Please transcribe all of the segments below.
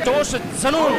जोश, जुनून,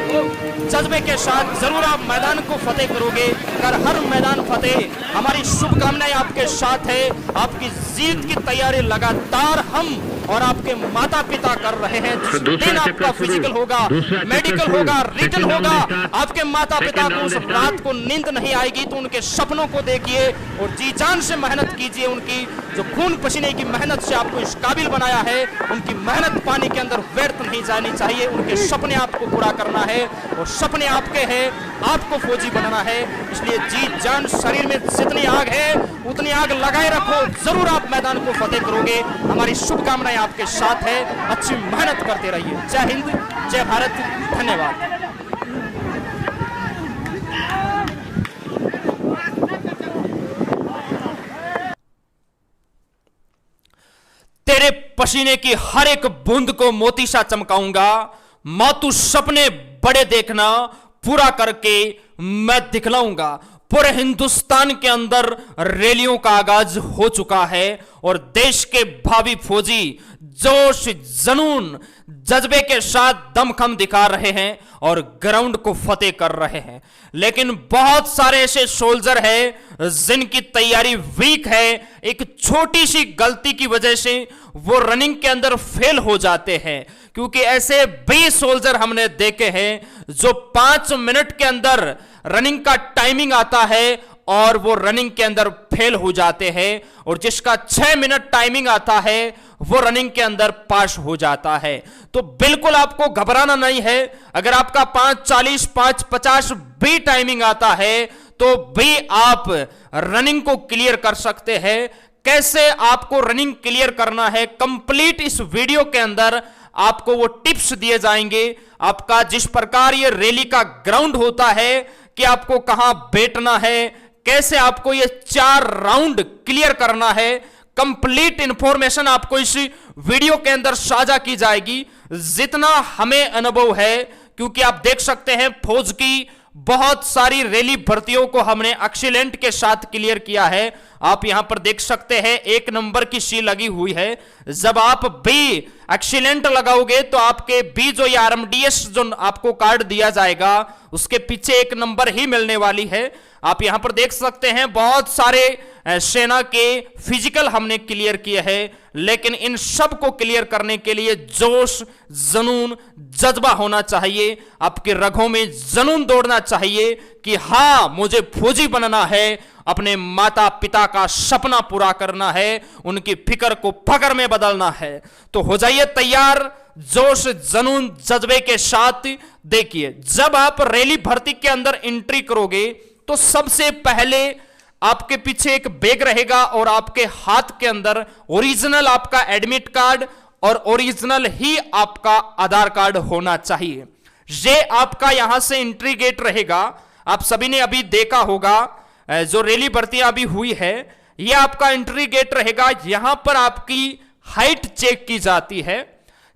जज्बे के साथ जरूर आप मैदान को फतेह करोगे। कर हर मैदान फतेह। हमारी शुभकामनाएं आपके साथ है। आपकी जीत की तैयारी लगातार हम और आपके माता पिता कर रहे हैं। जिस दिन आपका फिजिकल होगा, मेडिकल होगा, रिटन होगा, आपके माता पिता को उस रात को नींद नहीं आएगी, तो उनके सपनों को देखिए और जी जान से मेहनत कीजिए। उनकी जो खून पसीने की मेहनत से आपको इस काबिल बनाया है, उनकी मेहनत पानी के अंदर व्यर्थ नहीं जानी चाहिए। उनके सपने आपको पूरा करना है और सपने आपके हैं, आपको फौजी बनना है। इसलिए जी जान, शरीर में जितनी आग है उतनी आग लगाए रखो, जरूर आप मैदान को फतेह करोगे। हमारी शुभकामनाएं आपके साथ है। अच्छी मेहनत करते रहिए। जय हिंद, जय भारत, धन्यवाद। तेरे पसीने की हर एक बूंद को मोती सा चमकाऊंगा। मातू सपने बड़े देखना, पूरा करके मैं दिखलाऊंगा। पूरे हिंदुस्तान के अंदर रैलियों का आगाज हो चुका है और देश के भावी फौजी जोश, जुनून, जज्बे के साथ दमखम दिखा रहे हैं और ग्राउंड को फतेह कर रहे हैं। लेकिन बहुत सारे ऐसे सोल्जर हैं जिनकी तैयारी वीक है। एक छोटी सी गलती की वजह से वो रनिंग के अंदर फेल हो जाते हैं, क्योंकि ऐसे 20 सोल्जर हमने देखे हैं जो 5 मिनट के अंदर रनिंग का टाइमिंग आता है और वो रनिंग के अंदर फेल हो जाते हैं, और जिसका 6 मिनट टाइमिंग आता है वो रनिंग के अंदर पास हो जाता है। तो बिल्कुल आपको घबराना नहीं है। अगर आपका 5:40, 5:50 भी टाइमिंग आता है तो भी आप रनिंग को क्लियर कर सकते हैं। कैसे आपको रनिंग क्लियर करना है, कंप्लीट इस वीडियो के अंदर आपको वो टिप्स दिए जाएंगे। आपका जिस प्रकार ये रैली का ग्राउंड होता है कि आपको कहां बैठना है, कैसे आपको ये 4 राउंड क्लियर करना है, कंप्लीट इंफॉर्मेशन आपको इस वीडियो के अंदर साझा की जाएगी। जितना हमें अनुभव है, क्योंकि आप देख सकते हैं फौज की बहुत सारी रैली भर्तियों को हमने एक्सीलेंट के साथ क्लियर किया है। आप यहां पर देख सकते हैं 1 नंबर की सी लगी हुई है। जब आप बी एक्सीलेंट लगाओगे तो आपके बी जो ये RMDS जो आपको कार्ड दिया जाएगा उसके पीछे 1 नंबर ही मिलने वाली है। आप यहां पर देख सकते हैं बहुत सारे सेना के फिजिकल हमने क्लियर किए हैं, लेकिन इन सब को क्लियर करने के लिए जोश, जुनून, जज्बा होना चाहिए। आपके रगों में जुनून दौड़ना चाहिए कि हां मुझे फौजी बनना है, अपने माता पिता का सपना पूरा करना है, उनकी फिक्र को फकर में बदलना है। तो हो जाइए तैयार जोश, जुनून, जज्बे के साथ। देखिए, जब आप रैली भर्ती के अंदर एंट्री करोगे तो सबसे पहले आपके पीछे एक बैग रहेगा और आपके हाथ के अंदर ओरिजिनल आपका एडमिट कार्ड और ओरिजिनल ही आपका आधार कार्ड होना चाहिए। ये आपका यहां से एंट्री गेट रहेगा। आप सभी ने अभी देखा होगा जो रैली भर्तियां अभी हुई है, यह आपका एंट्री गेट रहेगा। यहां पर आपकी हाइट चेक की जाती है।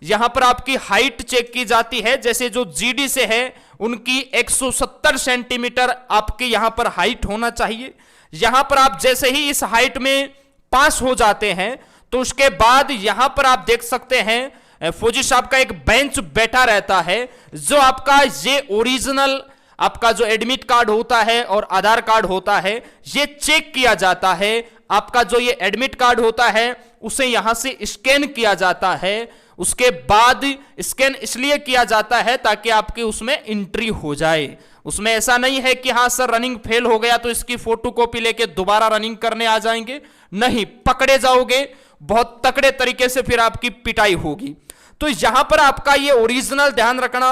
यहां पर आपकी हाइट चेक की जाती है। जैसे जो GD से है उनकी 170 सेंटीमीटर आपके यहां पर हाइट होना चाहिए। यहां पर आप जैसे ही इस हाइट में पास हो जाते हैं तो उसके बाद यहां पर आप देख सकते हैं फौजी साहब का एक बेंच बैठा रहता है, जो आपका ये ओरिजिनल आपका जो एडमिट कार्ड होता है और आधार कार्ड होता है ये चेक किया जाता है। आपका जो ये एडमिट कार्ड होता है उसे यहां से स्कैन किया जाता है। उसके बाद स्कैन इसलिए किया जाता है ताकि आपके उसमें एंट्री हो जाए। उसमें ऐसा नहीं है कि हाँ सर रनिंग फेल हो गया तो इसकी फोटोकॉपी लेके दोबारा रनिंग करने आ जाएंगे, नहीं, पकड़े जाओगे, बहुत तकड़े तरीके से फिर आपकी पिटाई होगी। तो यहां पर आपका ये ओरिजिनल ध्यान रखना,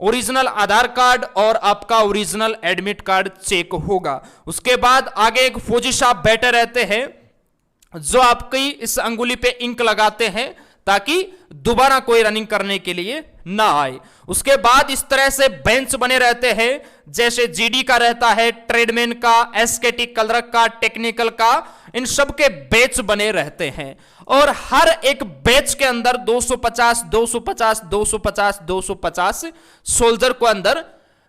ओरिजिनल आधार कार्ड और आपका ओरिजिनल एडमिट कार्ड चेक होगा। उसके बाद आगे एक फौजी साहब बैठे रहते हैं जो आपकी इस अंगुली पे इंक लगाते हैं ताकि दोबारा कोई रनिंग करने के लिए ना आए। उसके बाद इस तरह से बेंच बने रहते हैं, जैसे GD का रहता है, ट्रेडमैन का, SKT क्लर्क का, टेक्निकल का, इन सब के बैच बने रहते हैं। और हर एक बैच के अंदर 250 250 250 250 सोल्जर को अंदर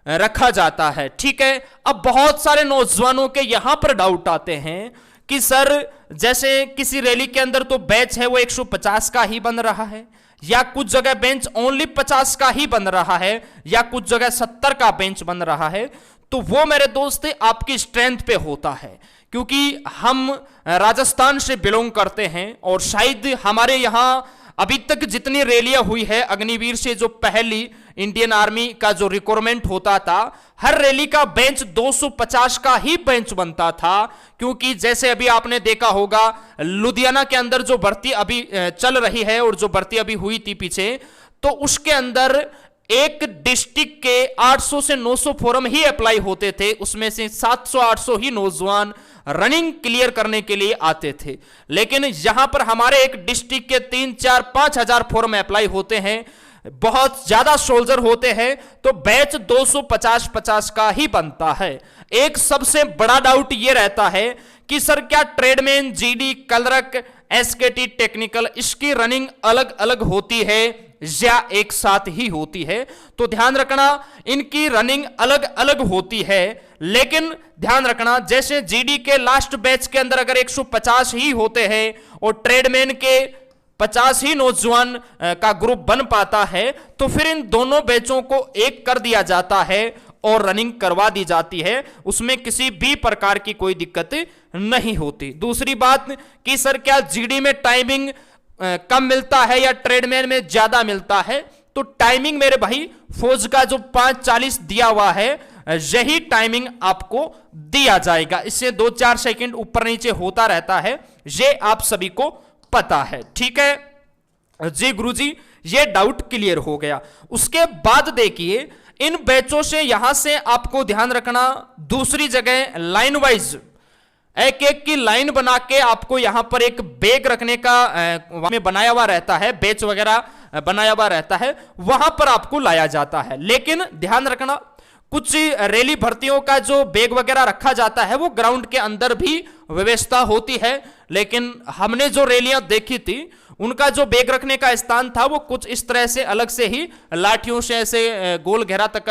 रखा जाता है। ठीक है। अब बहुत सारे नौजवानों के यहां पर डाउट आते हैं कि सर जैसे किसी रैली के अंदर तो बैच है वो 150 का ही बन रहा है, या कुछ जगह बेंच ओनली 50 का ही बन रहा है, या कुछ जगह 70 का बेंच बन रहा है, तो वो मेरे दोस्त आपकी स्ट्रेंथ पे होता है। क्योंकि हम राजस्थान से बिलोंग करते हैं और शायद हमारे यहां अभी तक जितनी रैलियां हुई है अग्निवीर से, जो पहली इंडियन आर्मी का जो रिक्वायरमेंट होता था, हर रैली का बेंच 250 का ही बेंच बनता था। क्योंकि जैसे अभी आपने देखा होगा लुधियाना के अंदर जो भर्ती अभी चल रही है और जो भर्ती अभी हुई थी पीछे, तो उसके अंदर एक डिस्ट्रिक्ट के 800 से 900 फॉर्म ही अप्लाई होते थे, उसमें से 700-800 ही नौजवान रनिंग क्लियर करने के लिए आते थे। लेकिन यहां पर हमारे एक डिस्ट्रिक्ट के 3-4-5 हजार फॉर्म अप्लाई होते हैं, बहुत ज्यादा सोल्जर होते हैं, तो बैच 250-50 का ही बनता है। एक सबसे बड़ा डाउट यह रहता है कि सर क्या ट्रेडमैन, जीडी, क्लर्क, एसकेटी, टेक्निकल, इसकी रनिंग अलग अलग होती है या एक साथ ही होती है? तो ध्यान रखना, इनकी रनिंग अलग अलग होती है। लेकिन ध्यान रखना, जैसे जीडी के लास्ट बैच के अंदर अगर 150 ही होते हैं और ट्रेडमैन के 50 ही नौजवान का ग्रुप बन पाता है, तो फिर इन दोनों बैचों को एक कर दिया जाता है और रनिंग करवा दी जाती है, उसमें किसी भी प्रकार की कोई दिक्कत नहीं होती। दूसरी बात कि सर क्या जीडी में टाइमिंग कम मिलता है या ट्रेडमैन में ज्यादा मिलता है? तो टाइमिंग मेरे भाई फौज का जो 5:40 दिया हुआ है, यही टाइमिंग आपको दिया जाएगा। इससे 2-4 सेकंड ऊपर नीचे होता रहता है, ये आप सभी को पता है। ठीक है जी गुरुजी, ये डाउट क्लियर हो गया। उसके बाद देखिए, इन बैचों से यहां से आपको ध्यान रखना, दूसरी जगह लाइन वाइज एक एक की लाइन बना के आपको यहां पर एक बैग रखने का में बनाया हुआ रहता है, बेच वगैरह बनाया हुआ रहता है, वहां पर आपको लाया जाता है। लेकिन ध्यान रखना, कुछ रैली भर्तियों का जो बैग वगैरह रखा जाता है वो ग्राउंड के अंदर भी व्यवस्था होती है। लेकिन हमने जो रैलियां देखी थी उनका जो बैग रखने का स्थान था वो कुछ इस तरह से अलग से ही लाठियों से ऐसे गोल घेरा तक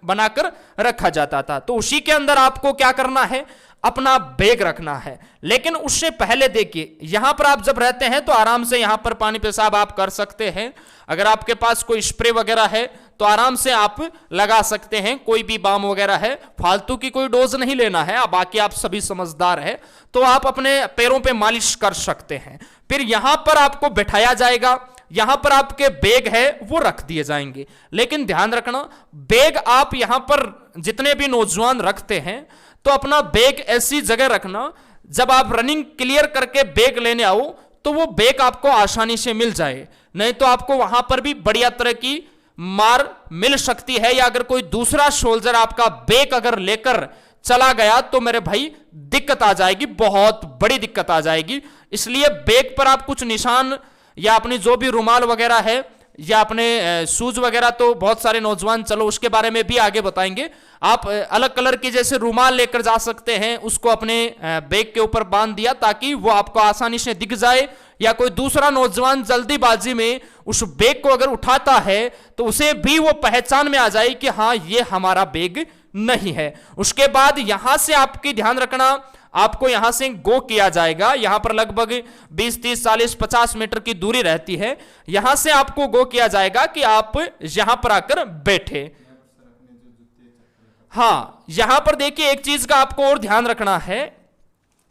बनाकर रखा जाता था। तो उसी के अंदर आपको क्या करना है, अपना बैग रखना है। लेकिन उससे पहले देखिए, यहां पर आप जब रहते हैं तो आराम से यहां पर पानी पेशाब आप कर सकते हैं। अगर आपके पास कोई स्प्रे वगैरह है तो आराम से आप लगा सकते हैं, कोई भी बाम वगैरह है, फालतू की कोई डोज नहीं लेना है। बाकी आप सभी समझदार है तो आप अपने पैरों पे मालिश कर सकते हैं। फिर यहां पर आपको बैठाया जाएगा, यहां पर आपके बैग है वो रख दिए जाएंगे। लेकिन ध्यान रखना, बैग आप यहां पर जितने भी नौजवान रखते हैं तो अपना बैग ऐसी जगह रखना, जब आप रनिंग क्लियर करके बैग लेने आओ तो वो बैग आपको आसानी से मिल जाए, नहीं तो आपको वहां पर भी बढ़िया तरह की मार मिल सकती है। या अगर कोई दूसरा सोल्जर आपका बैग अगर लेकर चला गया तो मेरे भाई दिक्कत आ जाएगी, बहुत बड़ी दिक्कत आ जाएगी। इसलिए बैग पर आप कुछ निशान या अपनी जो भी रुमाल वगैरह है या अपने शूज वगैरह, तो बहुत सारे नौजवान, चलो उसके बारे में भी आगे बताएंगे, आप अलग कलर की जैसे रुमाल लेकर जा सकते हैं, उसको अपने बैग के ऊपर बांध दिया ताकि वो आपको आसानी से दिख जाए। या कोई दूसरा नौजवान जल्दीबाजी में उस बैग को अगर उठाता है तो उसे भी वो पहचान में आ जाए कि हाँ ये हमारा बैग नहीं है। उसके बाद यहां से आपकी ध्यान रखना, आपको यहां से गो किया जाएगा। यहां पर लगभग 20, 30, 40, 50 मीटर की दूरी रहती है। यहां से आपको गो किया जाएगा कि आप यहां पर आकर बैठे। हां, यहां पर देखिए एक चीज का आपको और ध्यान रखना है,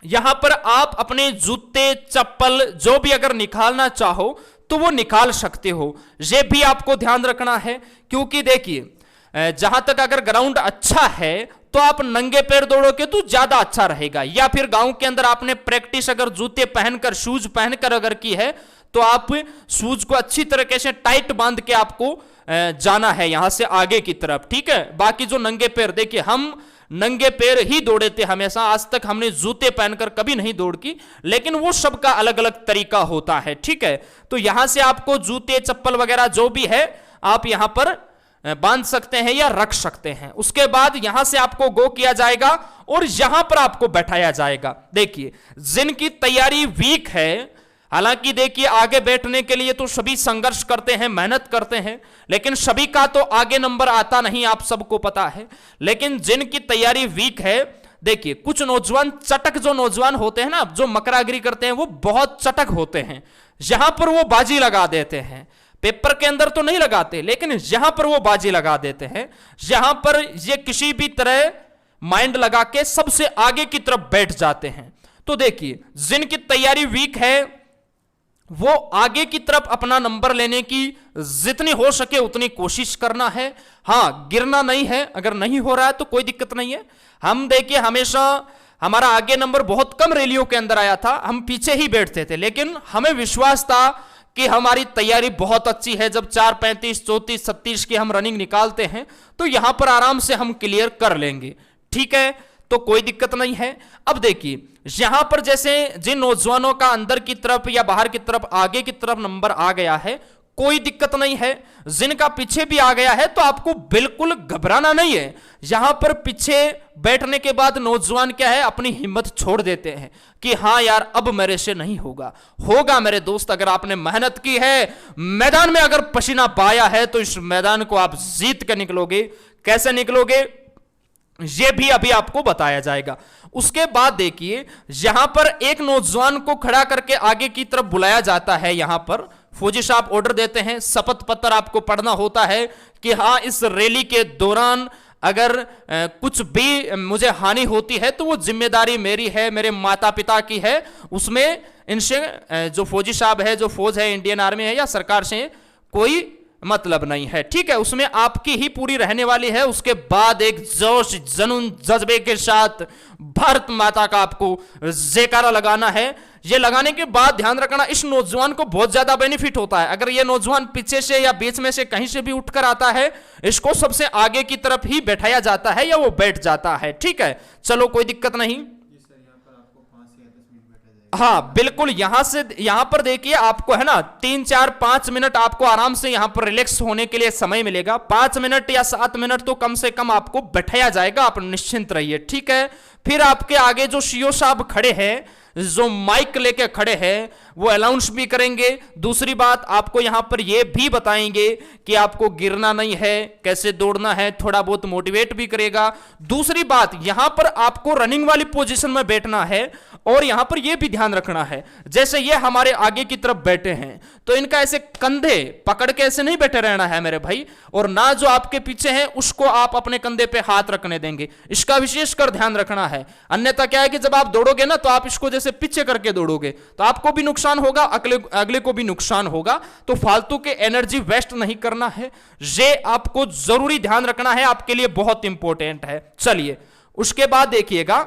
यहां पर आप अपने जूते, चप्पल जो भी अगर निकालना चाहो तो वो निकाल सकते हो, ये भी आपको ध्यान रखना है। क्योंकि देखिए, जहां तक अगर ग्राउंड अच्छा है तो आप नंगे पैर दौड़ोगे तो ज्यादा अच्छा रहेगा। या फिर गांव के अंदर आपने प्रैक्टिस अगर जूते पहनकर, शूज पहनकर अगर की है तो आप शूज को अच्छी तरीके से टाइट बांध के आपको जाना है यहां से आगे की तरफ, ठीक है। बाकी जो नंगे पैर, देखिए हम नंगे पैर ही दौड़े थे हमेशा, आज तक हमने जूते पहनकर कभी नहीं दौड़ की, लेकिन वो सबका अलग अलग तरीका होता है, ठीक है। तो यहां से आपको जूते, चप्पल वगैरह जो भी है आप यहां पर बांध सकते हैं या रख सकते हैं। उसके बाद यहां से आपको गो किया जाएगा और यहां पर आपको बैठाया जाएगा। देखिए, जिनकी तैयारी वीक है, हालांकि देखिए आगे बैठने के लिए तो सभी संघर्ष करते हैं, मेहनत करते हैं, लेकिन सभी का तो आगे नंबर आता नहीं, आप सबको पता है। लेकिन जिनकी तैयारी वीक है, देखिए कुछ नौजवान चटक जो नौजवान होते हैं ना, जो मकरागिरी करते हैं, वो बहुत चटक होते हैं, यहां पर वो बाजी लगा देते हैं। पेपर के अंदर तो नहीं लगाते, लेकिन यहां पर वो बाजी लगा देते हैं। यहां पर ये किसी भी तरह माइंड लगा के सबसे आगे की तरफ बैठ जाते हैं। तो देखिए, जिनकी तैयारी वीक है वो आगे की तरफ अपना नंबर लेने की जितनी हो सके उतनी कोशिश करना है। हां, गिरना नहीं है। अगर नहीं हो रहा है तो कोई दिक्कत नहीं है। हम देखिए, हमेशा हमारा आगे नंबर बहुत कम रैलियों के अंदर आया था, हम पीछे ही बैठते थे, लेकिन हमें विश्वास था कि हमारी तैयारी बहुत अच्छी है। जब 4:35, 34, 36 की हम रनिंग निकालते हैं तो यहां पर आराम से हम क्लियर कर लेंगे। ठीक है, तो कोई दिक्कत नहीं है। अब देखिए, यहां पर जैसे जिन नौजवानों का अंदर की तरफ या बाहर की तरफ आगे की तरफ नंबर आ गया है, कोई दिक्कत नहीं है। जिनका पीछे भी आ गया है तो आपको बिल्कुल घबराना नहीं है। यहां पर पीछे बैठने के बाद नौजवान क्या है, अपनी हिम्मत छोड़ देते हैं कि हां यार, अब मेरे से नहीं होगा। होगा मेरे दोस्त, अगर आपने मेहनत की है, मैदान में अगर पसीना पाया है तो इस मैदान को आप जीत कर निकलोगे। कैसे निकलोगे ये भी अभी आपको बताया जाएगा। उसके बाद देखिए, यहां पर एक नौजवान को खड़ा करके आगे की तरफ बुलाया जाता है। यहां पर फौजी साहब ऑर्डर देते हैं, शपथ पत्र आपको पढ़ना होता है कि हां, इस रैली के दौरान अगर कुछ भी मुझे हानि होती है तो वो जिम्मेदारी मेरी है, मेरे माता पिता की है। उसमें इनसे जो फौजी साहब है, जो फौज है, इंडियन आर्मी है या सरकार से कोई मतलब नहीं है। ठीक है, उसमें आपकी ही पूरी रहने वाली है। उसके बाद एक जोश, जुनून, जज्बे के साथ भारत माता का आपको जयकारा लगाना है। ये लगाने के बाद ध्यान रखना, इस नौजवान को बहुत ज्यादा बेनिफिट होता है। अगर ये नौजवान पीछे से या बीच में से कहीं से भी उठकर आता है, इसको सबसे आगे की तरफ ही बैठाया जाता है या वो बैठ जाता है। ठीक है, चलो कोई दिक्कत नहीं। हाँ बिल्कुल, यहां पर देखिए, आपको है ना 3, 4, 5 मिनट आपको आराम से यहां पर रिलैक्स होने के लिए समय मिलेगा। 5 मिनट या 7 मिनट तो कम से कम आपको बैठाया जाएगा। आप निश्चिंत रहिए। ठीक है, फिर आपके आगे जो सीओ साहब खड़े हैं, जो माइक लेके खड़े हैं, वो अनाउंस भी करेंगे। दूसरी बात, आपको यहां पर ये भी बताएंगे कि आपको गिरना नहीं है, कैसे दौड़ना है, थोड़ा बहुत मोटिवेट भी करेगा। दूसरी बात, यहां पर आपको रनिंग वाली पोजीशन में बैठना है और यहां पर यह भी ध्यान रखना है, जैसे ये हमारे आगे की तरफ बैठे हैं तो इनका ऐसे कंधे पकड़ के ऐसे नहीं बैठे रहना है मेरे भाई, और ना जो आपके पीछे हैं उसको आप अपने कंधे पे हाथ रखने देंगे। इसका विशेषकर ध्यान रखना है। अन्यथा क्या है कि जब आप दौड़ोगे ना, तो आप इसको जैसे पीछे करके दौड़ोगे तो आपको भी नुकसान होगा, अगले को भी नुकसान होगा। तो फालतू के एनर्जी वेस्ट नहीं करना है, ये आपको जरूरी ध्यान रखना है, आपके लिए बहुत इंपॉर्टेंट है। चलिए उसके बाद देखिएगा,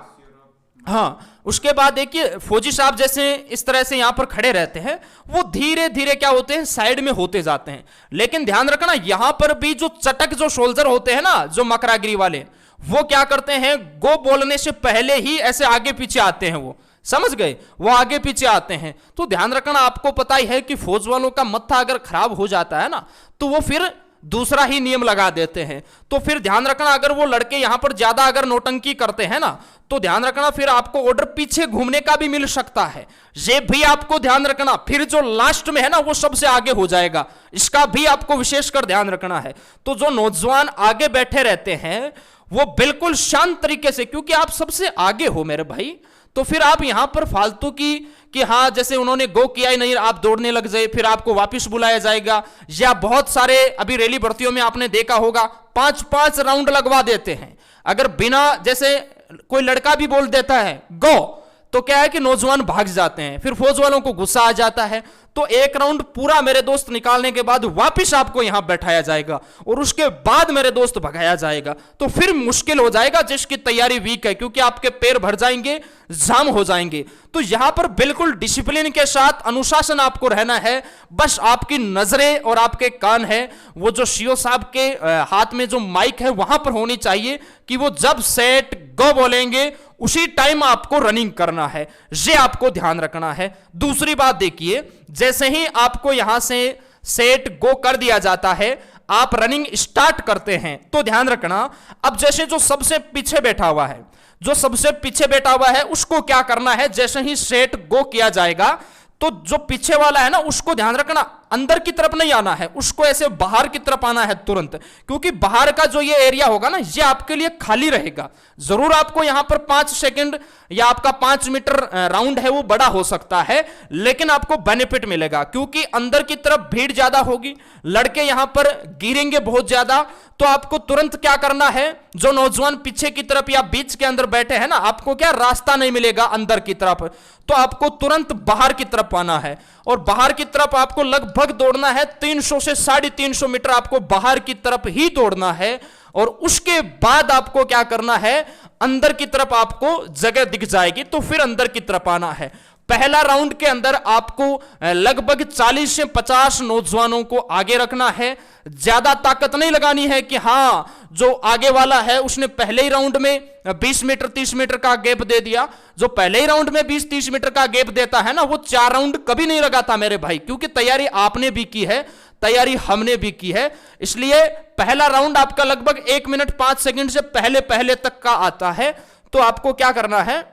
हाँ उसके बाद देखिए, फौजी साहब जैसे इस तरह से यहां पर खड़े रहते हैं, वो धीरे धीरे क्या होते हैं, साइड में होते जाते हैं। लेकिन ध्यान रखना, यहां पर भी जो चटक जो सोल्जर होते हैं ना, जो मकरागिरी वाले, वो क्या करते हैं, गो बोलने से पहले ही ऐसे आगे पीछे आते हैं। वो समझ गए, वो आगे पीछे आते हैं। तो ध्यान रखना, आपको पता ही है कि फौज वालों का मत्था अगर खराब हो जाता है ना, तो वो फिर दूसरा ही नियम लगा देते हैं। तो फिर ध्यान रखना, अगर वो लड़के यहां पर ज्यादा अगर नौटंकी करते हैं ना, तो ध्यान रखना फिर आपको ऑर्डर पीछे घूमने का भी मिल सकता है। ये भी आपको ध्यान रखना। फिर जो लास्ट में है ना, वो सबसे आगे हो जाएगा, इसका भी आपको विशेषकर ध्यान रखना है। तो जो नौजवान आगे बैठे रहते हैं वो बिल्कुल शांत तरीके से, क्योंकि आप सबसे आगे हो मेरे भाई, तो फिर आप यहां पर फालतू की कि हाँ जैसे उन्होंने गो किया ही नहीं, आप दौड़ने लग जाए, फिर आपको वापस बुलाया जाएगा। या बहुत सारे अभी रैली भर्तियों में आपने देखा होगा, 5-5 राउंड लगवा देते हैं। अगर बिना, जैसे कोई लड़का भी बोल देता है गो, तो क्या है कि नौजवान भाग जाते हैं, फिर फौज वालों को गुस्सा आ जाता है। तो एक राउंड पूरा मेरे दोस्त निकालने के बाद वापस आपको यहां बैठाया जाएगा और उसके बाद मेरे दोस्त भगाया जाएगा। तो फिर मुश्किल हो जाएगा जिसकी तैयारी वीक है, क्योंकि आपके पैर भर जाएंगे, जाम हो जाएंगे। तो यहां पर बिल्कुल डिसिप्लिन के साथ अनुशासन आपको रहना है। बस आपकी नजरें और आपके कान है वो जो सीओ साहब के हाथ में जो माइक है वहां पर होनी चाहिए कि वो जब सेट गो बोलेंगे उसी टाइम आपको रनिंग करना है। ये आपको ध्यान रखना है। दूसरी बात देखिए, जैसे ही आपको यहां से सेट गो कर दिया जाता है, आप रनिंग स्टार्ट करते हैं, तो ध्यान रखना, अब जैसे जो सबसे पीछे बैठा हुआ है, जो सबसे पीछे बैठा हुआ है उसको क्या करना है, जैसे ही सेट गो किया जाएगा तो जो पीछे वाला है ना, उसको ध्यान रखना अंदर की तरफ नहीं आना है, उसको ऐसे बाहर की तरफ आना है तुरंत, क्योंकि बाहर का जो ये एरिया होगा ना, ये आपके लिए खाली रहेगा। जरूर आपको यहां पर 5 सेकंड या आपका 5 मीटर राउंड है वो बड़ा हो सकता है, लेकिन आपको बेनिफिट मिलेगा, क्योंकि अंदर की तरफ भीड़ ज्यादा होगी, लड़के यहां पर गिरेंगे बहुत ज्यादा। तो आपको तुरंत क्या करना है, जो नौजवान पीछे की तरफ या बीच के अंदर बैठे हैं ना, आपको क्या रास्ता नहीं मिलेगा अंदर की तरफ, तो आपको तुरंत बाहर की तरफ आना है। और बाहर की तरफ आपको लगभग दौड़ना है 300 से 350 मीटर, आपको बाहर की तरफ ही दौड़ना है। और उसके बाद आपको क्या करना है, अंदर की तरफ आपको जगह दिख जाएगी तो फिर अंदर की तरफ आना है। पहला राउंड के अंदर आपको लगभग 40 से 50 नौजवानों को आगे रखना है। ज्यादा ताकत नहीं लगानी है कि हां जो आगे वाला है उसने पहले ही राउंड में 20 मीटर 30 मीटर का गैप दे दिया। जो पहले ही राउंड में 20-30 मीटर का गैप देता है ना, वो 4 राउंड कभी नहीं लगाता मेरे भाई, क्योंकि तैयारी आपने भी की है, तैयारी हमने भी की है। इसलिए पहला राउंड आपका लगभग 1 मिनट 5 सेकंड से पहले पहले तक का आता है। तो आपको क्या करना है,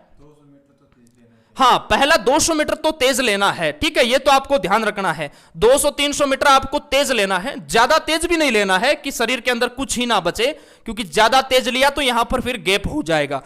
हाँ पहला 200 मीटर तो तेज लेना है, ठीक है, ये तो आपको ध्यान रखना है। 200-300 मीटर आपको तेज लेना है, ज्यादा तेज भी नहीं लेना है कि शरीर के अंदर कुछ ही ना बचे, क्योंकि ज्यादा तेज लिया तो यहां पर फिर गैप हो जाएगा।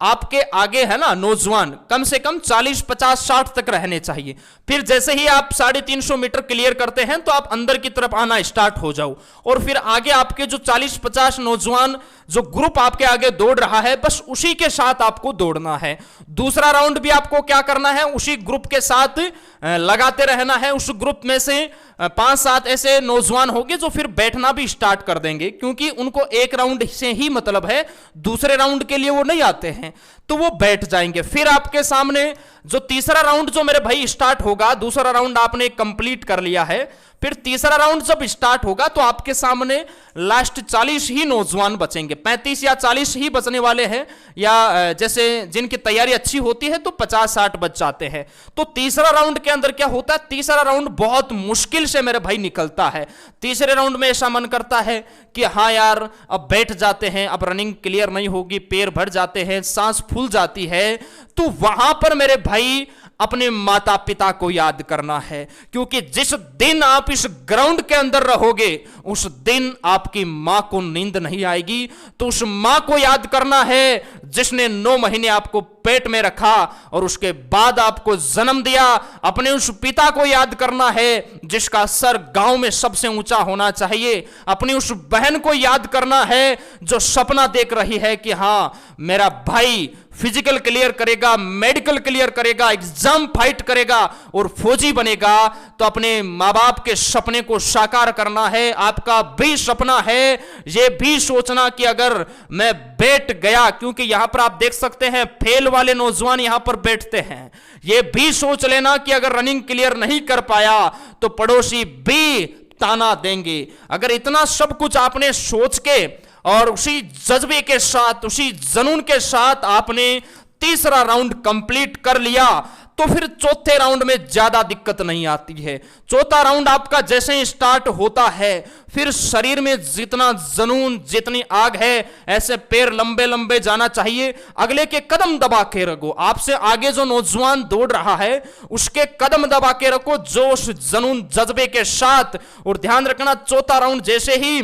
आपके आगे है ना नौजवान कम से कम 40, 50, 60 तक रहने चाहिए। फिर जैसे ही आप 350 मीटर क्लियर करते हैं तो आप अंदर की तरफ आना स्टार्ट हो जाओ, और फिर आगे आपके जो 40-50 नौजवान जो ग्रुप आपके आगे दौड़ रहा है, बस उसी के साथ आपको दौड़ना है। दूसरा राउंड भी आपको क्या करना है, उसी ग्रुप के साथ लगाते रहना है। उस ग्रुप में से 5-7 ऐसे नौजवान होंगे जो फिर बैठना भी स्टार्ट कर देंगे, क्योंकि उनको एक राउंड से ही मतलब है, दूसरे राउंड के लिए वो नहीं आते हैं, तो वो बैठ जाएंगे। फिर आपके सामने जो तीसरा राउंड जो मेरे भाई स्टार्ट होगा, दूसरा राउंड आपने कंप्लीट कर लिया है, फिर तीसरा राउंड जब स्टार्ट होगा तो आपके सामने लास्ट 40 ही नौजवान बचेंगे, 35 या 40 ही बचने वाले हैं, या जैसे जिनकी तैयारी अच्छी होती है तो 50-60 बच जाते हैं। तो तीसरा राउंड के अंदर क्या होता है, तीसरा राउंड बहुत मुश्किल से मेरे भाई निकलता है। तीसरे राउंड में ऐसा मन करता है कि हाँ यार अब बैठ जाते हैं, अब रनिंग क्लियर नहीं होगी, पैर भर जाते हैं, सांस फूल जाती है। तो वहां पर मेरे भाई अपने माता पिता को याद करना है, क्योंकि जिस दिन आप इस ग्राउंड के अंदर रहोगे उस दिन आपकी मां को नींद नहीं आएगी। तो उस मां को याद करना है जिसने 9 महीने आपको पेट में रखा और उसके बाद आपको जन्म दिया। अपने उस पिता को याद करना है जिसका सर गांव में सबसे ऊंचा होना चाहिए। अपनी उस बहन को याद करना है जो सपना देख रही है कि हां मेरा भाई फिजिकल क्लियर करेगा, मेडिकल क्लियर करेगा, एग्जाम फाइट करेगा और फौजी बनेगा। तो अपने मां बाप के सपने को साकार करना है। आपका भी सपना है, यह भी सोचना कि अगर मैं बैठ गया, क्योंकि यहां पर आप देख सकते हैं फेल वाले नौजवान यहां पर बैठते हैं, यह भी सोच लेना कि अगर रनिंग क्लियर नहीं कर पाया तो पड़ोसी भी ताना देंगे। अगर इतना सब कुछ आपने सोच के और उसी जज्बे के साथ, उसी जुनून के साथ आपने तीसरा राउंड कंप्लीट कर लिया, तो फिर चौथे राउंड में ज्यादा दिक्कत नहीं आती है। चौथा राउंड आपका जैसे ही स्टार्ट होता है, फिर शरीर में जितना जुनून, जितनी आग है, ऐसे पैर लंबे लंबे जाना चाहिए, अगले के कदम दबा के रखो। आपसे आगे जो नौजवान दौड़ रहा है उसके कदम दबा के रखो, जोश, जुनून, जज्बे के साथ। और ध्यान रखना, चौथा राउंड जैसे ही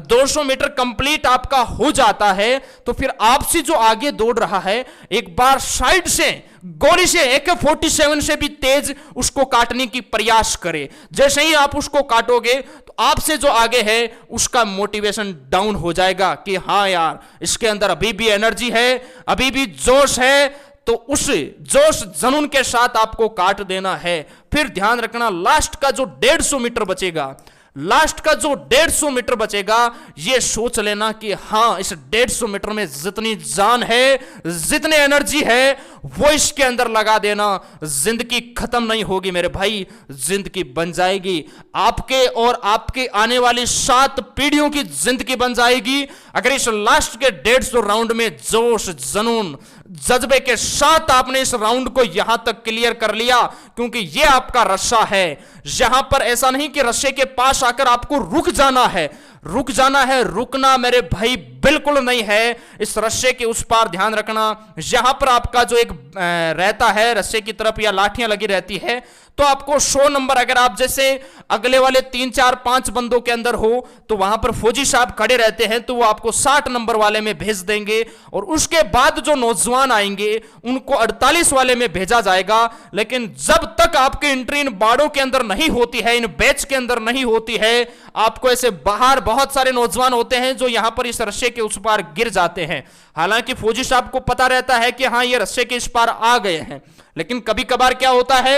200 मीटर कंप्लीट आपका हो जाता है तो फिर आपसे जो आगे दौड़ रहा है एक बार साइड से गोली से AK-47 से भी तेज उसको काटने की प्रयास करे। जैसे ही आप उसको काटोगे तो आपसे जो आगे है उसका मोटिवेशन डाउन हो जाएगा कि हाँ यार इसके अंदर अभी भी एनर्जी है, अभी भी जोश है, तो उस जोश जुनून के साथ आपको काट देना है। फिर ध्यान रखना, लास्ट का जो 150 मीटर बचेगा, लास्ट का जो 150 मीटर बचेगा, ये सोच लेना कि हां इस 150 मीटर में जितनी जान है, जितनी एनर्जी है, वो इसके अंदर लगा देना। जिंदगी खत्म नहीं होगी मेरे भाई, जिंदगी बन जाएगी। आपके और आपके आने वाली 7 पीढ़ियों की जिंदगी बन जाएगी अगर इस लास्ट के 150 राउंड में जोश, जुनून, जज्बे के साथ आपने इस राउंड को यहां तक क्लियर कर लिया। क्योंकि यह आपका रस्सा है, यहां पर ऐसा नहीं कि रस्से के पास आकर आपको रुक जाना है। रुक जाना है, रुकना मेरे भाई बिल्कुल नहीं है। इस रस्से के उस पार ध्यान रखना, यहां पर आपका जो एक रहता है रस्से की तरफ या लाठियां लगी रहती है, तो आपको 100 नंबर, अगर आप जैसे अगले वाले 3 4 5 बंदों के अंदर हो तो वहां पर फौजी साहब खड़े रहते हैं, तो वो आपको 60 नंबर वाले में भेज देंगे, और उसके बाद जो नौजवान आएंगे उनको 48 वाले में भेजा जाएगा। लेकिन जब तक आपकी एंट्री इन बाड़ों के अंदर नहीं होती है, इन बैच के अंदर नहीं होती है, आपको ऐसे बाहर बहुत सारे नौजवान होते हैं जो यहां पर इस रस्से के उस पार गिर जाते हैं। हालांकि फौजी साहब को पता रहता है कि हां ये रस्से के इस पार आ गए हैं, लेकिन कभी कभार क्या होता है,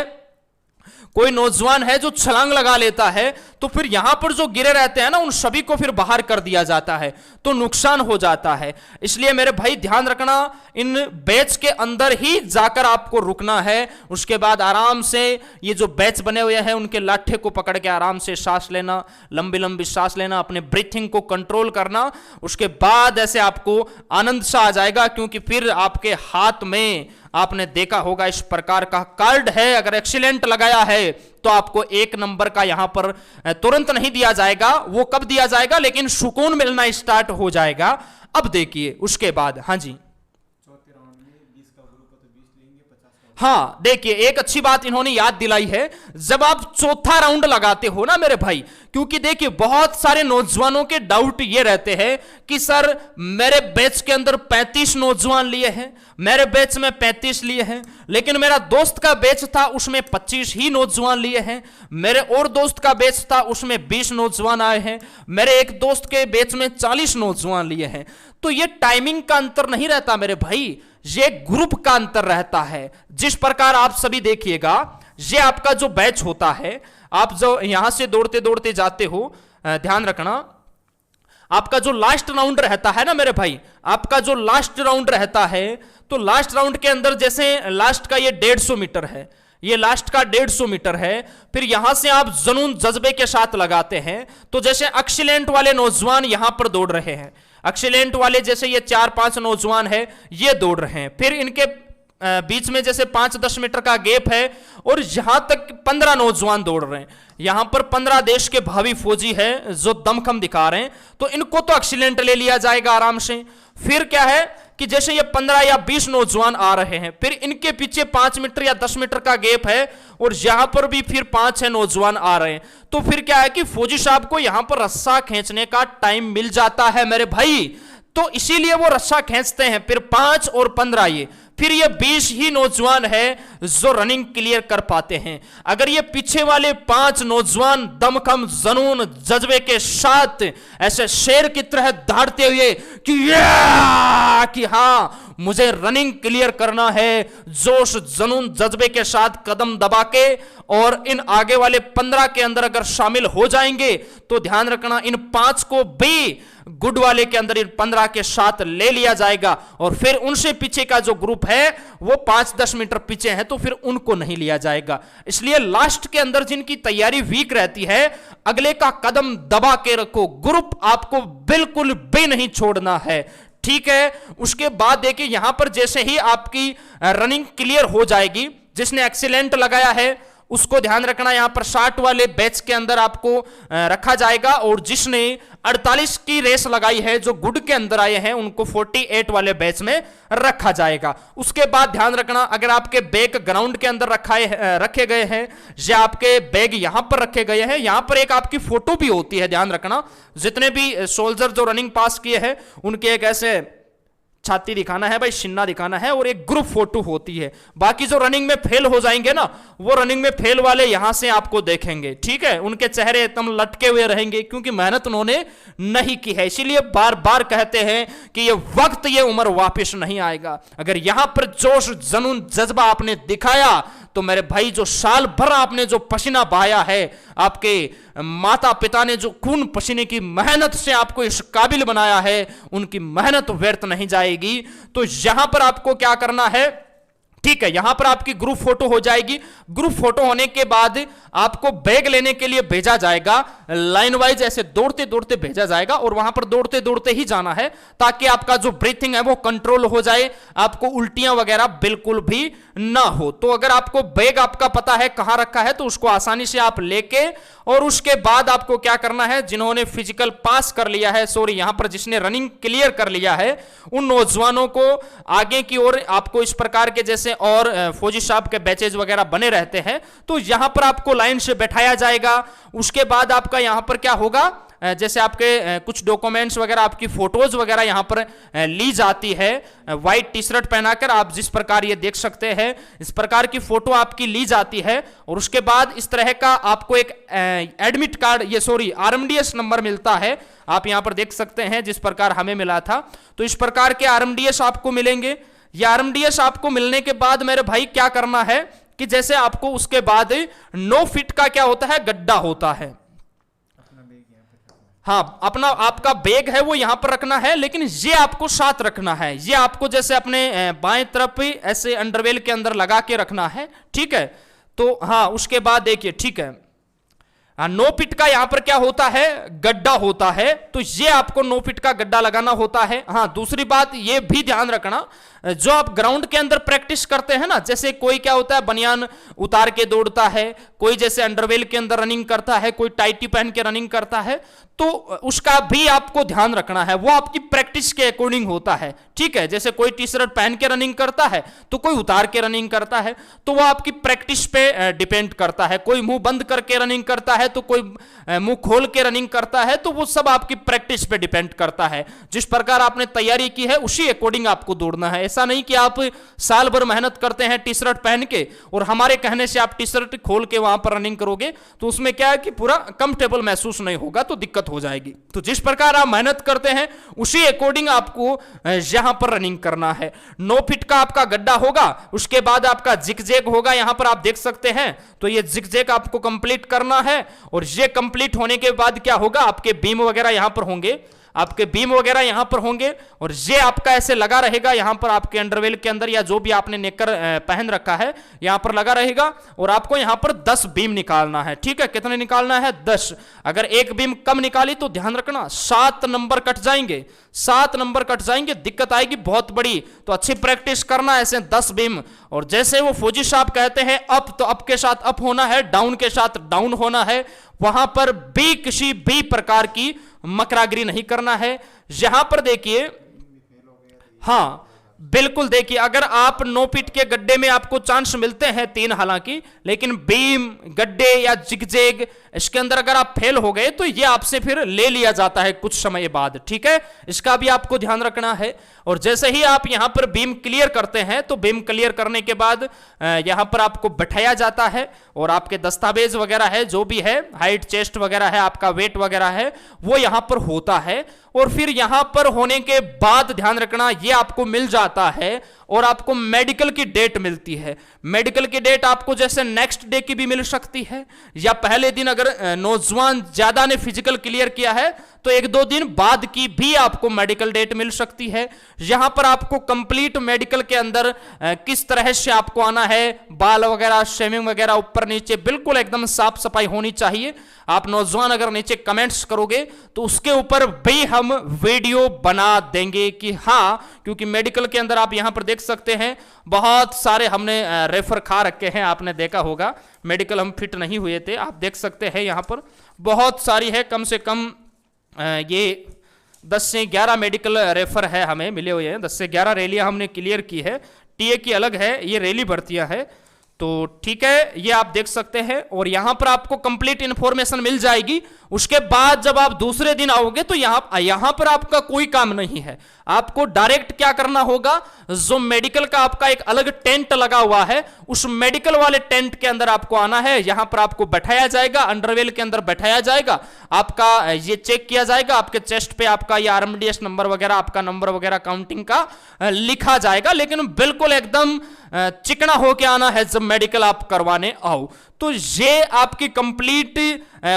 कोई नौजवान है जो छलांग लगा लेता है, तो फिर यहां पर जो गिरे रहते हैं ना, उन सभी को फिर बाहर कर दिया जाता है, तो नुकसान हो जाता है। इसलिए मेरे भाई ध्यान रखना, इन बैच के अंदर ही जाकर आपको रुकना है। उसके बाद आराम से ये जो बैच बने हुए हैं उनके लाठे को पकड़ के आराम से सांस लेना, लंबी लंबी सांस लेना, अपने ब्रीथिंग को कंट्रोल करना। उसके बाद ऐसे आपको आनंद सा आ जाएगा, क्योंकि फिर आपके हाथ में आपने देखा होगा इस प्रकार का कार्ड है, अगर एक्सीलेंट लगाया है तो आपको 1 नंबर का यहां पर तुरंत नहीं दिया जाएगा, वो कब दिया जाएगा, लेकिन सुकून मिलना स्टार्ट हो जाएगा। अब देखिए उसके बाद, हाँ जी, चौथे राउंड में 20 का ग्रुप है तो 20 लेंगे, 50 का। हाँ देखिए एक अच्छी बात इन्होंने याद दिलाई है, जब आप चौथा राउंड लगाते हो ना मेरे भाई, क्योंकि देखिए बहुत सारे नौजवानों के डाउट ये रहते हैं कि सर मेरे बैच के अंदर 35 नौजवान लिए हैं, मेरे बैच में 35 लिए हैं, लेकिन मेरा दोस्त का बैच था उसमें 25 ही नौजवान लिए हैं, मेरे और दोस्त का बैच था उसमें 20 नौजवान आए हैं, मेरे एक दोस्त के बैच में 40 नौजवान लिए हैं। तो ये टाइमिंग का अंतर नहीं रहता मेरे भाई, ये ग्रुप का अंतर रहता है। जिस प्रकार आप सभी देखिएगा, ये आपका जो बैच होता है, आप जो यहां से दौड़ते दौड़ते जाते हो, ध्यान रखना, आपका जो लास्ट राउंड रहता है ना मेरे भाई, आपका जो लास्ट राउंड रहता है, तो लास्ट राउंड के अंदर जैसे लास्ट का ये 150 मीटर है, ये लास्ट का 150 मीटर है, फिर यहां से आप जुनून जज्बे के साथ लगाते हैं। तो जैसे एक्सीलेंट वाले नौजवान यहां पर दौड़ रहे हैं, एक्सीलेंट वाले जैसे ये 4-5 नौजवान है ये दौड़ रहे हैं, फिर इनके बीच में जैसे 5-10 मीटर का गैप है, और यहां तक 15 नौजवान दौड़ रहे हैं, यहां पर 15 देश के भावी फौजी हैं जो दमखम दिखा रहे हैं, तो इनको तो एक्सीलेंट ले लिया जाएगा आराम से। फिर क्या है कि जैसे ये 15 या 20 नौजवान आ रहे हैं, फिर इनके पीछे 5 मीटर या 10 मीटर का गैप है, और यहां पर भी फिर 5-6 नौजवान आ रहे हैं, तो फिर क्या है कि फौजी साहब को यहां पर रस्सा खींचने का टाइम मिल जाता है मेरे भाई, तो इसीलिए वो रस्सा खींचते हैं। फिर 5 और 15 ये, फिर ये 20 ही नौजवान है जो रनिंग क्लियर कर पाते हैं। अगर ये पीछे वाले 5 नौजवान दमखम जुनून जज्बे के साथ ऐसे शेर की तरह दौड़ते हुए कि हाँ मुझे रनिंग क्लियर करना है, जोश जुनून जज्बे के साथ कदम दबा के, और इन आगे वाले 15 के अंदर अगर शामिल हो जाएंगे तो ध्यान रखना इन 5 को भी गुड वाले के अंदर इन 15 के साथ ले लिया जाएगा, और फिर उनसे पीछे का जो ग्रुप है वो 5-10 मीटर पीछे है, तो फिर उनको नहीं लिया जाएगा। इसलिए लास्ट के अंदर जिनकी तैयारी वीक रहती है, अगले का कदम दबा के रखो, ग्रुप आपको बिल्कुल भी नहीं छोड़ना है, ठीक है। उसके बाद देखिए यहां पर जैसे ही आपकी रनिंग क्लियर हो जाएगी, जिसने एक्सीलेंट लगाया है उसको ध्यान रखना यहां पर 60 वाले बैच के अंदर आपको रखा जाएगा, और जिसने 48 की रेस लगाई है जो गुड के अंदर आए हैं उनको 48 वाले बैच में रखा जाएगा। उसके बाद ध्यान रखना अगर आपके बैग ग्राउंड के अंदर रखे गए हैं या आपके बैग यहां पर रखे गए हैं, यहां पर एक आपकी फोटो भी होती है, ध्यान रखना जितने भी सोल्जर जो रनिंग पास किए हैं उनके एक ऐसे छाती दिखाना है भाई, शिन्ना दिखाना है, और एक ग्रुप फोटो होती है। बाकी जो रनिंग में फेल हो जाएंगे ना, वो रनिंग में फेल वाले यहां से आपको देखेंगे, ठीक है, उनके चेहरे एकदम लटके हुए रहेंगे, क्योंकि मेहनत उन्होंने नहीं की है। इसीलिए बार बार कहते हैं कि ये वक्त ये उम्र वापस नहीं आएगा। अगर यहां पर जोश जुनून जज्बा आपने दिखाया तो मेरे भाई जो साल भर आपने जो पसीना बहाया है, आपके माता पिता ने जो खून पसीने की मेहनत से आपको इस काबिल बनाया है, उनकी मेहनत व्यर्थ नहीं जाएगी। तो यहां पर आपको क्या करना है, ठीक है, यहां पर आपकी ग्रुप फोटो हो जाएगी। ग्रुप फोटो होने के बाद आपको बैग लेने के लिए भेजा जाएगा, लाइन वाइज ऐसे दौड़ते दौड़ते भेजा जाएगा, और वहां पर दौड़ते दौड़ते ही जाना है ताकि आपका जो ब्रीथिंग है वो कंट्रोल हो जाए, आपको उल्टियां वगैरह बिल्कुल भी ना हो। तो अगर आपको बैग आपका पता है कहां रखा है तो उसको आसानी से आप लेके, और उसके बाद आपको क्या करना है, जिन्होंने फिजिकल पास कर लिया है, सॉरी यहां पर जिसने रनिंग क्लियर कर लिया है, उन नौजवानों को आगे की ओर आपको इस प्रकार के जैसे और फौजी साहब के बैचेज वगैरह बने रहते हैं, तो यहां पर आपको लाइन से बैठाया जाएगा। उसके बाद आपका यहां पर क्या होगा, जैसे आपके कुछ डॉक्यूमेंट्स वगैरह, आपकी फोटोज वगैरह यहां पर ली जाती है। व्हाइट टी शर्ट पहनाकर आप जिस प्रकार ये देख सकते हैं, इस प्रकार की फोटो आपकी ली जाती है। और उसके बाद इस तरह का आपको एक एडमिट कार्ड, ये सॉरी आरएमडीएस नंबर मिलता है। आप यहां पर देख सकते हैं जिस प्रकार हमें मिला था, तो इस प्रकार के आरएमडीएस आपको मिलेंगे। ये आरएमडीएस आपको मिलने के बाद मेरे भाई क्या करना है कि जैसे आपको उसके बाद 9 फीट का क्या होता है, गड्ढा होता है। हाँ, अपना आपका बैग है वो यहां पर रखना है, लेकिन ये आपको साथ रखना है। ये आपको जैसे अपने बाएं तरफ ऐसे अंडरवेल के अंदर लगा के रखना है, ठीक है। तो हाँ, उसके बाद देखिए, ठीक है, 9 फीट का यहां पर क्या होता है, गड्ढा होता है, तो ये आपको 9 फीट का गड्ढा लगाना होता है। हाँ, दूसरी बात ये भी ध्यान रखना, जो आप ग्राउंड के अंदर प्रैक्टिस करते हैं ना, जैसे कोई क्या होता है बनियान उतार के दौड़ता है, कोई जैसे अंडरवेल के अंदर रनिंग करता है, कोई टाइटी पहन के रनिंग करता है, तो उसका भी आपको ध्यान रखना है। वो आपकी प्रैक्टिस के अकॉर्डिंग होता है, ठीक है। जैसे कोई टी शर्ट पहन के रनिंग करता है तो कोई उतार के रनिंग करता है, तो वो आपकी प्रैक्टिस पे डिपेंड करता है। कोई मुंह बंद करके रनिंग करता है तो कोई मुंह खोल के रनिंग करता है, तो वो सब आपकी प्रैक्टिस पे डिपेंड करता है। जिस प्रकार आपने तैयारी की है उसी अकॉर्डिंग आपको दौड़ना है। ऐसा नहीं कि आप साल भर मेहनत करते हैं टी शर्ट पहन के और हमारे कहने से आप टी शर्ट खोल के वहां पर रनिंग करोगे तो उसमें क्या है कि पूरा कंफर्टेबल महसूस नहीं होगा, तो दिक्कत हो जाएगी। तो जिस प्रकार आप मेहनत करते हैं उसी अकॉर्डिंग आपको यहां पर रनिंग करना है। 9 फीट का आपका गड्ढा होगा, उसके बाद आपका जिगजैग होगा, यहां पर आप देख सकते हैं। तो ये जिगजैग आपको कंप्लीट करना है, और ये कंप्लीट होने के बाद क्या होगा, आपके बीम वगैरह यहां पर होंगे, आपके बीम वगैरह यहां पर होंगे, और ये आपका ऐसे लगा रहेगा यहां पर आपके अंडरवेल के अंदर, या जो भी आपने नेकर पहन रखा है यहां पर लगा रहेगा। और आपको यहां पर 10 बीम निकालना है, ठीक है। कितने निकालना है, 10। अगर एक बीम कम निकाली तो ध्यान रखना 7 नंबर कट जाएंगे, 7 नंबर कट जाएंगे, दिक्कत आएगी बहुत बड़ी। तो अच्छी प्रैक्टिस करना ऐसे 10 बीम। और जैसे वो फौजी साहब कहते हैं अप, तो अप के साथ अप होना है, डाउन के साथ डाउन होना है। वहां पर भी किसी भी प्रकार की मकरागिरी नहीं करना है। यहां पर देखिए, हाँ बिल्कुल, देखिए अगर आप 9 फीट के गड्ढे में आपको चांस मिलते हैं 3 हालांकि, लेकिन बीम, गड्ढे या जिगजैग इसके अंदर अगर आप फेल हो गए तो ये आपसे फिर ले लिया जाता है कुछ समय बाद, ठीक है। इसका भी आपको ध्यान रखना है। और जैसे ही आप यहां पर बीम क्लियर करते हैं तो बीम क्लियर करने के बाद यहां पर आपको बैठाया जाता है, और आपके दस्तावेज वगैरह है, जो भी है, हाइट, चेस्ट वगैरह है, आपका वेट वगैरह है, वो यहां पर होता है। और फिर यहां पर होने के बाद ध्यान रखना ये आपको मिल जाता है, और आपको मेडिकल की डेट मिलती है। मेडिकल की डेट आपको जैसे नेक्स्ट डे की भी मिल सकती है, या पहले दिन अगर नौजवान ज्यादा ने फिजिकल क्लियर किया है तो 1-2 दिन बाद की भी आपको मेडिकल डेट मिल सकती है। यहां पर आपको कंप्लीट मेडिकल के अंदर किस तरह से आपको आना है, बाल वगैरह, शेविंग वगैरह, ऊपर नीचे बिल्कुल एकदम साफ सफाई होनी चाहिए। आप नौजवान अगर नीचे कमेंट्स करोगे तो उसके ऊपर भी हम वीडियो बना देंगे कि हाँ, क्योंकि मेडिकल के अंदर आप यहां पर देख सकते हैं बहुत सारे हमने रेफर खा रखे हैं, आपने देखा होगा। मेडिकल हम फिट नहीं हुए थे, आप देख सकते हैं यहां पर बहुत सारी है, कम से कम ये 10 से 11 मेडिकल रेफर है हमें मिले हुए हैं। 10 से 11 रैलियां हमने क्लियर की है। टीए की अलग है, ये रैली भर्तियां है, तो ठीक है, ये आप देख सकते हैं। और यहां पर आपको कंप्लीट इंफॉर्मेशन मिल जाएगी। उसके बाद जब आप दूसरे दिन आओगे तो यहां पर आपका कोई काम नहीं है। आपको डायरेक्ट क्या करना होगा, जो मेडिकल का आपका एक अलग टेंट लगा हुआ है, उस मेडिकल वाले टेंट के अंदर आपको आना है। यहां पर आपको बैठाया जाएगा, अंडरवेल के अंदर बैठाया जाएगा, आपका ये चेक किया जाएगा, आपके चेस्ट पे आपका ये आरएमडीएस नंबर वगैरह, आपका नंबर वगैरह काउंटिंग का लिखा जाएगा। लेकिन बिल्कुल एकदम चिकना होके आना है जब मेडिकल आप करवाने आओ। तो ये आपकी कंप्लीट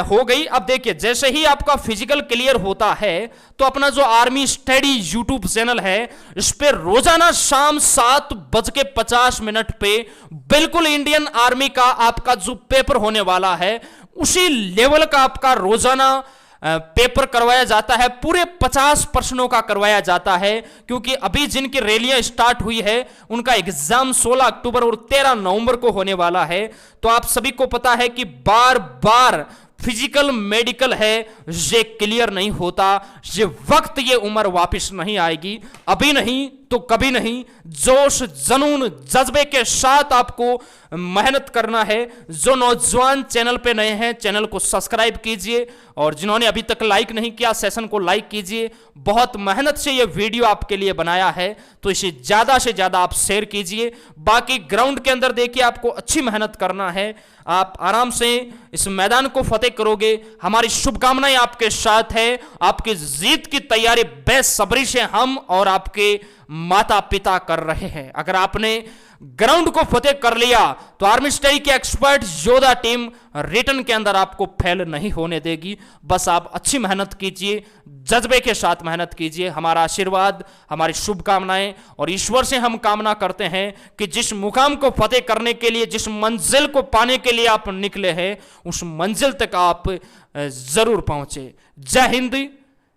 हो गई। अब देखिए, जैसे ही आपका फिजिकल क्लियर होता है तो अपना जो आर्मी स्टडी यूट्यूब चैनल है, इस पे रोजाना शाम 7:50 पे बिल्कुल इंडियन आर्मी का आपका जो पेपर होने वाला है, उसी लेवल का आपका रोजाना पेपर करवाया जाता है, पूरे 50 प्रश्नों का करवाया जाता है, क्योंकि अभी जिनकी रैलियां स्टार्ट हुई है उनका एग्जाम 16 अक्टूबर और 13 नवंबर को होने वाला है। तो आप सभी को पता है कि बार बार फिजिकल मेडिकल है, ये क्लियर नहीं होता, ये वक्त, ये उम्र वापस नहीं आएगी, अभी नहीं तो कभी नहीं। जोश, जुनून, जज्बे के साथ आपको मेहनत करना है। जो नौजवान चैनल पे नए हैं, चैनल को सब्सक्राइब कीजिए, और जिन्होंने अभी तक लाइक नहीं किया, सेशन को लाइक कीजिए। बहुत मेहनत से ये वीडियो आपके लिए बनाया है, तो इसे ज्यादा से ज्यादा आप शेयर कीजिए। बाकी ग्राउंड के अंदर देखिए, आपको अच्छी मेहनत करना है, आप आराम से इस मैदान को फतेह करोगे। हमारी शुभकामनाएं आपके साथ है, आपकी जीत की तैयारी बेसब्री से हम और आपके माता पिता कर रहे हैं। अगर आपने ग्राउंड को फतेह कर लिया तो आर्मी स्टडी की एक्सपर्ट योद्धा टीम रिटर्न के अंदर आपको फेल नहीं होने देगी। बस आप अच्छी मेहनत कीजिए, जज्बे के साथ मेहनत कीजिए। हमारा आशीर्वाद, हमारी शुभकामनाएं, और ईश्वर से हम कामना करते हैं कि जिस मुकाम को फतेह करने के लिए, जिस मंजिल को पाने के लिए आप निकले हैं, उस मंजिल तक आप जरूर पहुंचे। जय हिंद,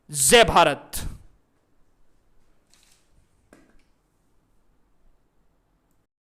जय भारत।